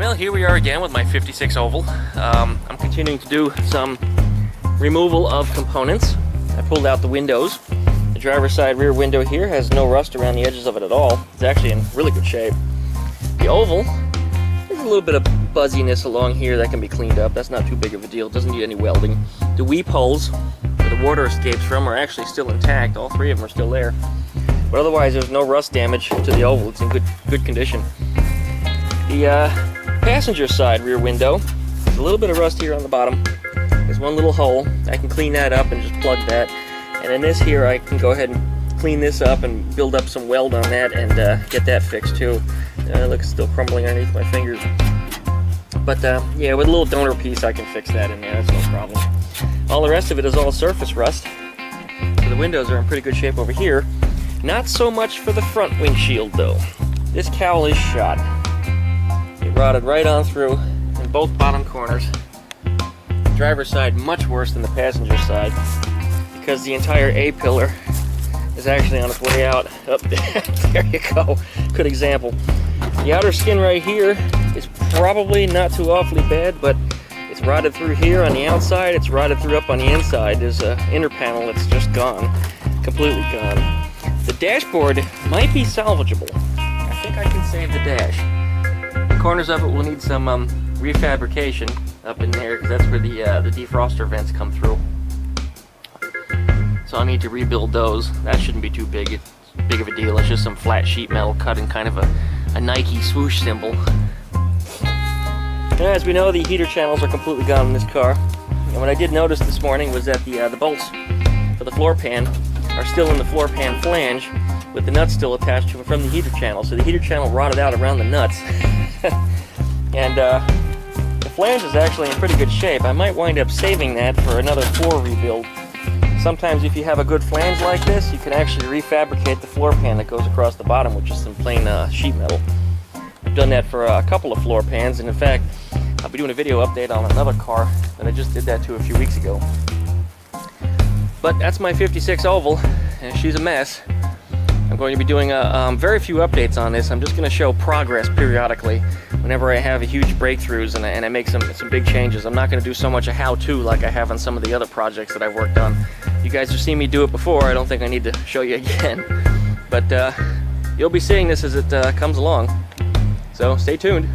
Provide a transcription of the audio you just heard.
Well, here we are again with my 56 oval. I'm continuing to do some removal of components. I pulled out the windows. The driver's side rear window here has no rust around the edges of it at all. It's actually in really good shape. The oval, there's a little bit of buzziness along here that can be cleaned up. That's not too big of a deal. It doesn't need any welding. The weep holes where the water escapes from are actually still intact. All three of them are still there. But otherwise, there's no rust damage to the oval. It's in good condition. The passenger side rear window, there's a little bit of rust here on the bottom. There's one little hole. I can clean that up and just plug that. And in this here, I can go ahead and clean this up and build up some weld on that and get that fixed too. It looks still crumbling underneath my fingers. But yeah, with a little donor piece, I can fix that in there. That's no problem. All the rest of it is all surface rust. So the windows are in pretty good shape over here. Not so much for the front windshield though. This cowl is shot. It rotted right on through in both bottom corners. The driver's side much worse than the passenger side because the entire A-pillar is actually on its way out. Oh, there you go. Good example. The outer skin right here is probably not too awfully bad, but it's rotted through here on the outside. It's rotted through up on the inside. There's an inner panel that's just gone. Completely gone. The dashboard might be salvageable. I think I can save the dash. The corners of it will need some refabrication up in there because that's where the defroster vents come through. So I'll need to rebuild those. That shouldn't be too big of a deal. It's just some flat sheet metal cut in kind of a Nike swoosh symbol. And as we know, the heater channels are completely gone in this car. And what I did notice this morning was that the bolts for the floor pan are still in the floor pan flange with the nuts still attached to it from the heater channel. So the heater channel rotted out around the nuts. And the flange is actually in pretty good shape. I might wind up saving that for another floor rebuild. Sometimes if you have a good flange like this, you can actually refabricate the floor pan that goes across the bottom with just some plain sheet metal. I've done that for a couple of floor pans, and in fact, I'll be doing a video update on another car that I just did that to a few weeks ago. But that's my 56 oval, and she's a mess. I'm going to be doing very few updates on this. I'm just going to show progress periodically whenever I have huge breakthroughs and I make some big changes. I'm not going to do so much a how-to like I have on some of the other projects that I've worked on. You guys have seen me do it before. I don't think I need to show you again. But you'll be seeing this as it comes along. So stay tuned.